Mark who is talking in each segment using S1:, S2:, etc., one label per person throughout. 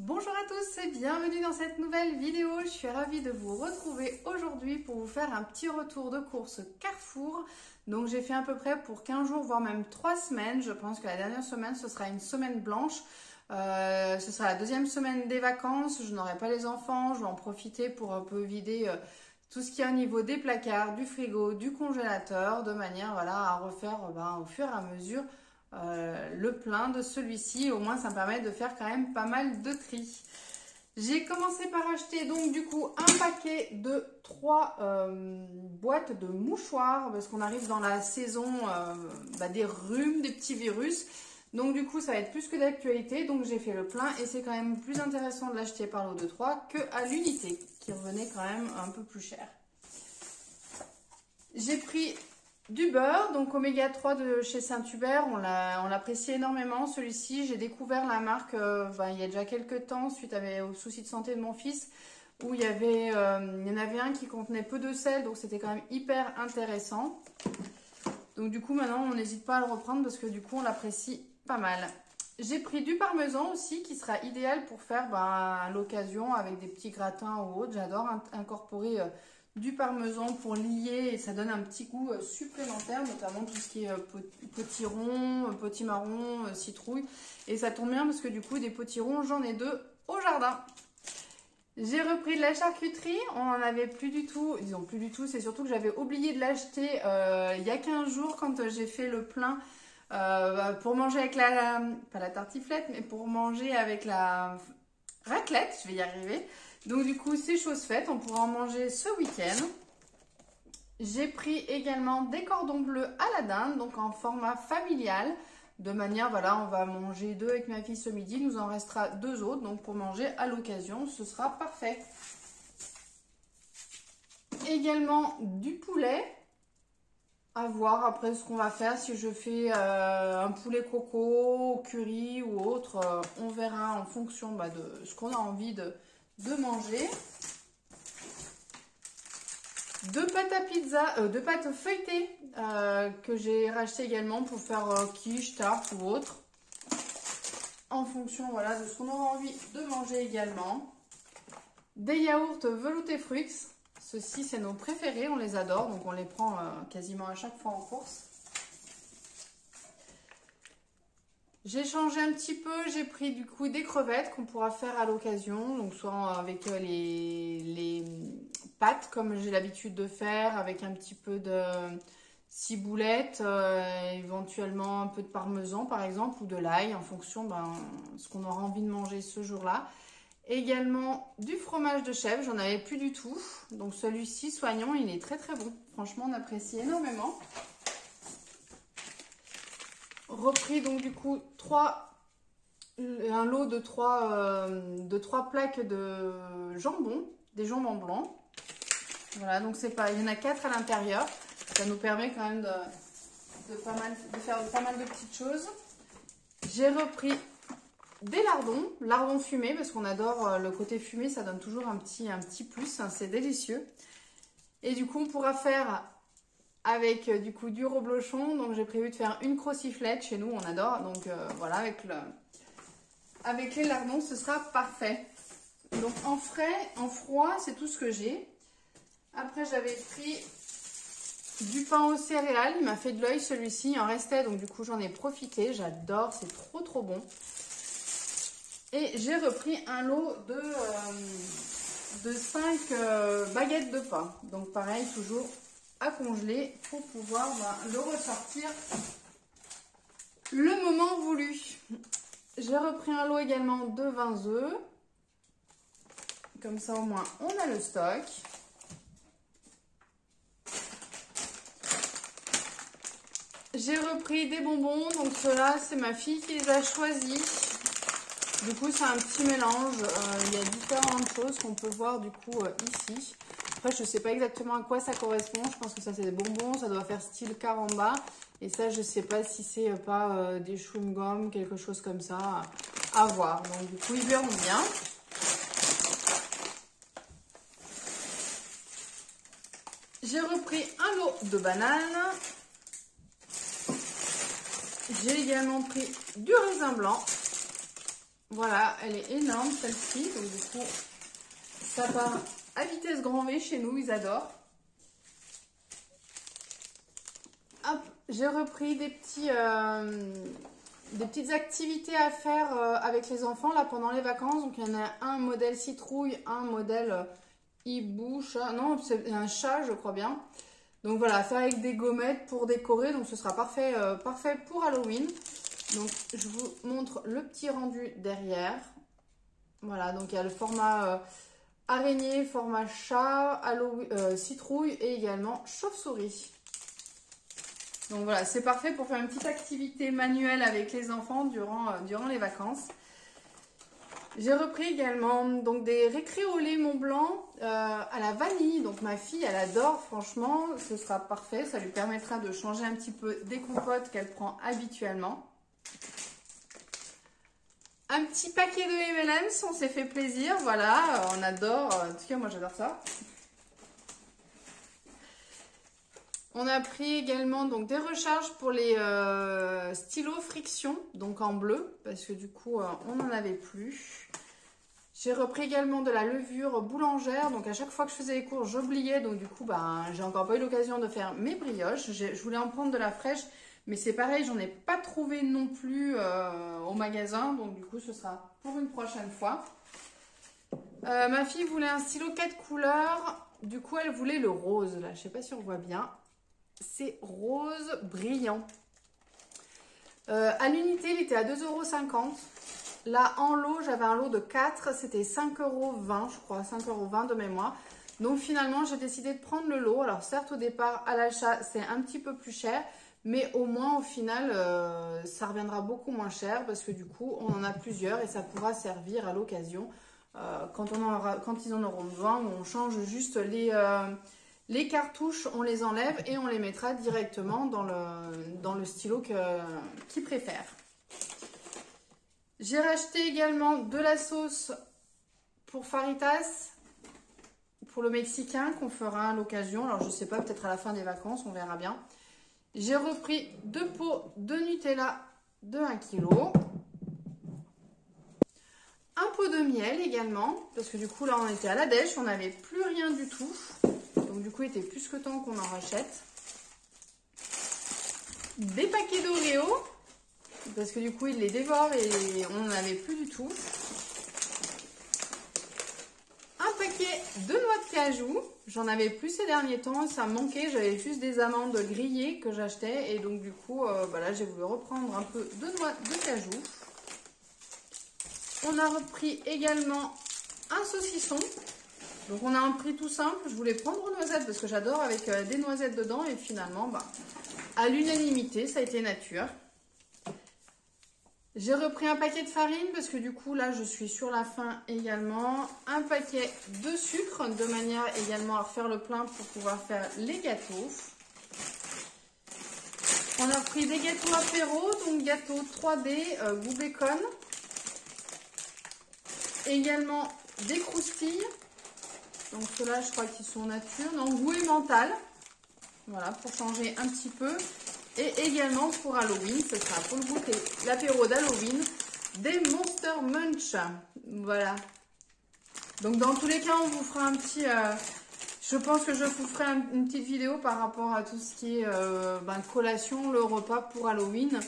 S1: Bonjour à tous et bienvenue dans cette nouvelle vidéo. Je suis ravie de vous retrouver aujourd'hui pour vous faire un petit retour de course Carrefour. Donc j'ai fait à peu près pour 15 jours voire même 3 semaines. Je pense que la dernière semaine ce sera une semaine blanche. Ce sera la deuxième semaine des vacances. Je n'aurai pas les enfants. Je vais en profiter pour un peu vider tout ce qu'il y a au niveau des placards, du frigo, du congélateur, de manière à refaire au fur et à mesure le plein de celui-ci. Au moins ça me permet de faire quand même pas mal de tri. J'ai commencé par acheter donc du coup un paquet de 3 boîtes de mouchoirs parce qu'on arrive dans la saison des rhumes, des petits virus. Donc du coup ça va être plus que d'actualité, donc j'ai fait le plein et c'est quand même plus intéressant de l'acheter par lot de 3 que à l'unité qui revenait quand même un peu plus cher. J'ai pris du beurre, donc Oméga 3 de chez Saint-Hubert, on l'apprécie énormément celui-ci. J'ai découvert la marque il y a déjà quelques temps suite aux soucis de santé de mon fils où il y en avait un qui contenait peu de sel, donc c'était quand même hyper intéressant. Donc du coup maintenant on n'hésite pas à le reprendre parce que du coup on l'apprécie pas mal. J'ai pris du parmesan aussi qui sera idéal pour faire à l'occasion avec des petits gratins ou autres. J'adore incorporer du parmesan pour lier et ça donne un petit goût supplémentaire, notamment tout ce qui est potiron, potimarron, citrouille. Et ça tombe bien parce que du coup des potirons j'en ai 2 au jardin. J'ai repris de la charcuterie, on n'en avait plus du tout, disons plus du tout, c'est surtout que j'avais oublié de l'acheter il y a 15 jours quand j'ai fait le plein pour manger avec pas la tartiflette, mais pour manger avec la raclette, je vais y arriver. Donc du coup c'est chose faite, on pourra en manger ce week-end. J'ai pris également des cordons bleus à la dinde, donc en format familial. De manière, on va manger 2 avec ma fille ce midi, il nous en restera 2 autres, donc pour manger à l'occasion, ce sera parfait. Également du poulet, à voir après ce qu'on va faire, si je fais un poulet coco, au curry ou autre, on verra en fonction de ce qu'on a envie de manger. De pâtes à pizza, de pâtes feuilletées que j'ai racheté également pour faire quiche, tarte ou autre. En fonction de ce qu'on aura envie de manger également. Des yaourts velouté fruits. Ceux-ci c'est nos préférés, on les adore, donc on les prend quasiment à chaque fois en course. J'ai changé un petit peu, j'ai pris du coup des crevettes qu'on pourra faire à l'occasion, donc soit avec les pâtes comme j'ai l'habitude de faire, avec un petit peu de ciboulette, éventuellement un peu de parmesan par exemple, ou de l'ail en fonction de ce qu'on aura envie de manger ce jour-là. Également du fromage de chèvre, j'en avais plus du tout, donc celui-ci soignant, il est très très bon, franchement on apprécie énormément. Repris donc du coup un lot de 3 plaques de jambon, des jambons blancs. Voilà, donc c'est pas, il y en a 4 à l'intérieur. Ça nous permet quand même de faire pas mal de petites choses. J'ai repris des lardons fumés parce qu'on adore le côté fumé, ça donne toujours un petit plus, hein, c'est délicieux. Et du coup on pourra faire avec du coup du reblochon, donc j'ai prévu de faire une crociflette, chez nous on adore, donc voilà, avec les lardons ce sera parfait. Donc en froid c'est tout ce que j'ai. Après j'avais pris du pain aux céréales, il m'a fait de l'œil celui-ci, il en restait donc du coup j'en ai profité, j'adore, c'est trop bon. Et j'ai repris un lot de 5 baguettes de pain, donc pareil toujours à congeler pour pouvoir le ressortir le moment voulu. J'ai repris un lot également de 20 œufs, comme ça au moins on a le stock. J'ai repris des bonbons, donc ceux-là c'est ma fille qui les a choisis. Du coup c'est un petit mélange, il y a différentes choses qu'on peut voir du coup ici. Après je sais pas exactement à quoi ça correspond, je pense que ça c'est des bonbons, ça doit faire style caramba. Et ça je sais pas si c'est pas des chewing-gum, quelque chose comme ça, à voir. Donc du coup ils verront bien. J'ai repris un lot de bananes. J'ai également pris du raisin blanc. Voilà, elle est énorme celle-ci. Donc du coup, ça part à vitesse grand V chez nous, ils adorent. Hop, j'ai repris des petites activités à faire avec les enfants là pendant les vacances. Donc il y en a un modèle citrouille, un modèle hibou, chat. Non, c'est un chat, je crois bien. Donc voilà, faire avec des gommettes pour décorer. Donc ce sera parfait, parfait pour Halloween. Donc je vous montre le petit rendu derrière. Voilà, donc il y a le format araignée, format chat, citrouille et également chauve-souris. Donc voilà, c'est parfait pour faire une petite activité manuelle avec les enfants durant les vacances. J'ai repris également donc des récréolés Mont Blanc à la vanille. Donc ma fille, elle adore, franchement, ce sera parfait. Ça lui permettra de changer un petit peu des compotes qu'elle prend habituellement. Un petit paquet de M&M's, on s'est fait plaisir, voilà, on adore. En tout cas, moi j'adore ça. On a pris également donc des recharges pour les stylos friction, donc en bleu, parce que du coup on n'en avait plus. J'ai repris également de la levure boulangère, donc à chaque fois que je faisais les cours j'oubliais, donc du coup j'ai encore pas eu l'occasion de faire mes brioches. Je voulais en prendre de la fraîche, mais c'est pareil, j'en ai pas trouvé non plus au magasin, donc du coup ce sera pour une prochaine fois. Ma fille voulait un stylo 4 couleurs, du coup elle voulait le rose, là je sais pas si on voit bien. C'est rose brillant. À l'unité, il était à 2,50 €. Là, en lot, j'avais un lot de 4. C'était 5,20 €, je crois. 5,20 € de mémoire. Donc, finalement, j'ai décidé de prendre le lot. Alors, certes, au départ, à l'achat, c'est un petit peu plus cher. Mais au moins, au final, ça reviendra beaucoup moins cher. Parce que du coup, on en a plusieurs et ça pourra servir à l'occasion. Quand ils en auront besoin, on change juste les cartouches, on les enlève et on les mettra directement dans le stylo qu'ils préfèrent. J'ai racheté également de la sauce pour Faritas, pour le mexicain, qu'on fera à l'occasion. Alors je ne sais pas, peut-être à la fin des vacances, on verra bien. J'ai repris 2 pots de Nutella de 1 kg. Un pot de miel également, parce que du coup là on était à la dèche, on n'avait plus rien du tout. Donc du coup, il était plus que temps qu'on en rachète. Des paquets d'Oreo, parce que du coup, il les dévore et on n'en avait plus du tout. Un paquet de noix de cajou. J'en avais plus ces derniers temps, ça me manquait. J'avais juste des amandes grillées que j'achetais. Et donc du coup, voilà, j'ai voulu reprendre un peu de noix de cajou. On a repris également un saucisson. Donc on a un prix tout simple, je voulais prendre aux noisettes parce que j'adore avec des noisettes dedans et finalement à l'unanimité ça a été nature. J'ai repris un paquet de farine parce que du coup là je suis sur la fin également. Un paquet de sucre de manière également à refaire le plein pour pouvoir faire les gâteaux. On a pris des gâteaux apéro, donc gâteau 3D goût bacon. Également des croustilles. Donc ceux-là, je crois qu'ils sont nature. Non, goût et mental. Voilà, pour changer un petit peu. Et également pour Halloween, ce sera pour le goûter l'apéro d'Halloween, des Monster Munch. Voilà. Donc dans tous les cas, on vous fera un petit... je pense que je vous ferai une petite vidéo par rapport à tout ce qui est collation, le repas pour Halloween.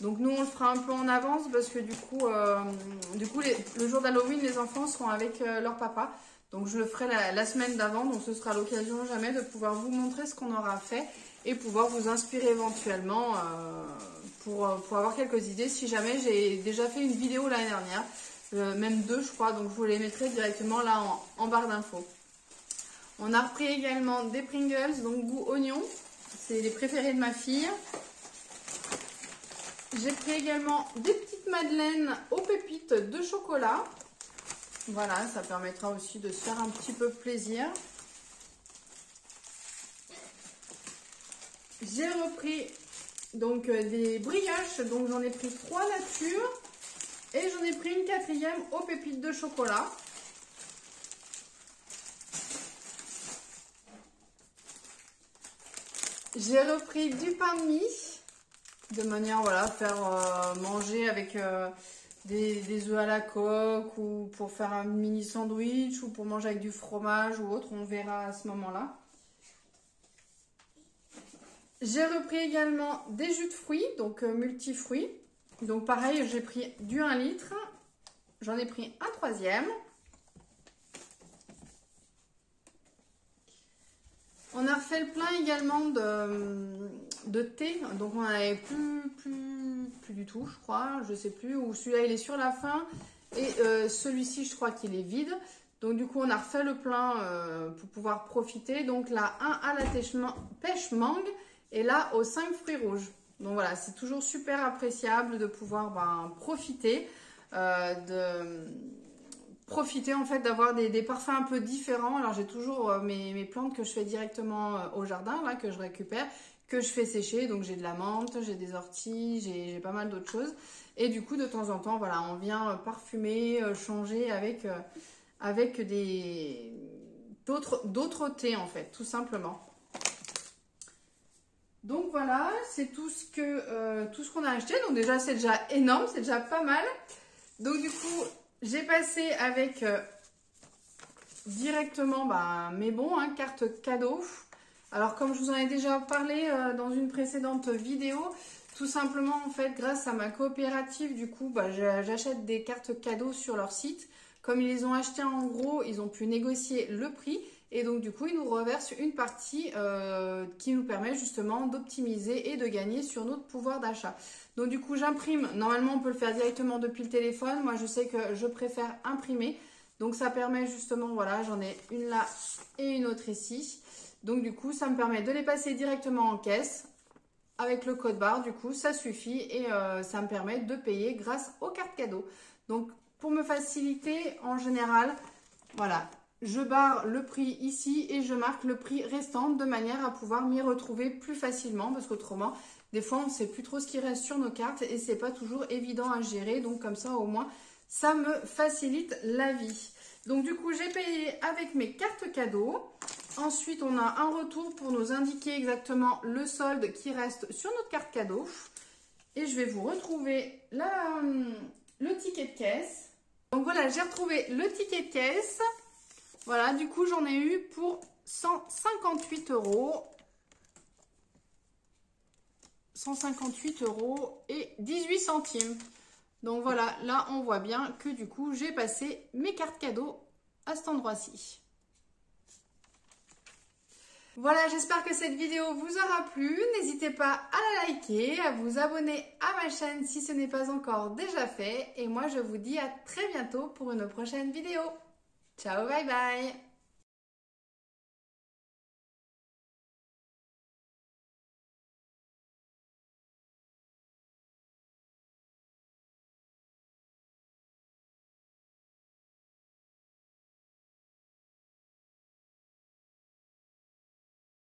S1: Donc nous, on le fera un peu en avance parce que du coup le jour d'Halloween, les enfants seront avec leur papa. Donc je le ferai la semaine d'avant, donc ce sera l'occasion jamais de pouvoir vous montrer ce qu'on aura fait et pouvoir vous inspirer éventuellement pour avoir quelques idées. Si jamais, j'ai déjà fait une vidéo l'année dernière, même 2 je crois, donc je vous les mettrai directement là en barre d'infos. On a repris également des Pringles, donc goût oignon, c'est les préférés de ma fille. J'ai pris également des petites madeleines aux pépites de chocolat. Voilà, ça permettra aussi de se faire un petit peu plaisir. J'ai repris donc des brioches, donc j'en ai pris 3 nature et j'en ai pris une 4e aux pépites de chocolat. J'ai repris du pain de mie de manière voilà faire manger avec des œufs à la coque ou pour faire un mini sandwich ou pour manger avec du fromage ou autre, on verra à ce moment-là. J'ai repris également des jus de fruits, donc multifruits. Donc pareil, j'ai pris du 1 litre, j'en ai pris un troisième. On a refait le plein également de thé, donc on n'en avait plus du tout, je crois, je sais plus, ou celui-là il est sur la fin, et celui-ci je crois qu'il est vide. Donc du coup on a refait le plein pour pouvoir profiter. Donc là, un à la pêche mangue et là aux 5 fruits rouges. Donc voilà, c'est toujours super appréciable de pouvoir profiter profiter en fait d'avoir des parfums un peu différents. Alors j'ai toujours mes plantes que je fais directement au jardin, là, que je récupère, que je fais sécher. Donc j'ai de la menthe, j'ai des orties, j'ai pas mal d'autres choses. Et du coup de temps en temps, voilà, on vient parfumer, changer avec d'autres thés en fait, tout simplement. Donc voilà, c'est tout ce qu'on a acheté. Donc déjà c'est déjà énorme, c'est déjà pas mal. Donc du coup j'ai passé avec directement mes bons, hein, carte cadeau. Alors comme je vous en ai déjà parlé dans une précédente vidéo, tout simplement en fait grâce à ma coopérative, du coup j'achète des cartes cadeaux sur leur site. Comme ils les ont achetés en gros, ils ont pu négocier le prix. Et donc du coup, ils nous reversent une partie qui nous permet justement d'optimiser et de gagner sur notre pouvoir d'achat. Donc du coup, j'imprime. Normalement, on peut le faire directement depuis le téléphone. Moi, je sais que je préfère imprimer. Donc ça permet justement, voilà, j'en ai une là et une autre ici. Donc du coup, ça me permet de les passer directement en caisse avec le code barre. Du coup, ça suffit et ça me permet de payer grâce aux cartes cadeaux. Donc pour me faciliter, en général, voilà. Je barre le prix ici et je marque le prix restant de manière à pouvoir m'y retrouver plus facilement parce qu'autrement, des fois, on ne sait plus trop ce qui reste sur nos cartes et c'est pas toujours évident à gérer. Donc comme ça, au moins, ça me facilite la vie. Donc du coup, j'ai payé avec mes cartes cadeaux. Ensuite, on a un retour pour nous indiquer exactement le solde qui reste sur notre carte cadeau. Et je vais vous retrouver le ticket de caisse. Donc voilà, j'ai retrouvé le ticket de caisse. Voilà, du coup, j'en ai eu pour 158 €. 158 € et 18 centimes. Donc voilà, là, on voit bien que du coup, j'ai passé mes cartes cadeaux à cet endroit-ci. Voilà, j'espère que cette vidéo vous aura plu. N'hésitez pas à la liker, à vous abonner à ma chaîne si ce n'est pas encore déjà fait. Et moi, je vous dis à très bientôt pour une prochaine vidéo. Ciao, bye bye!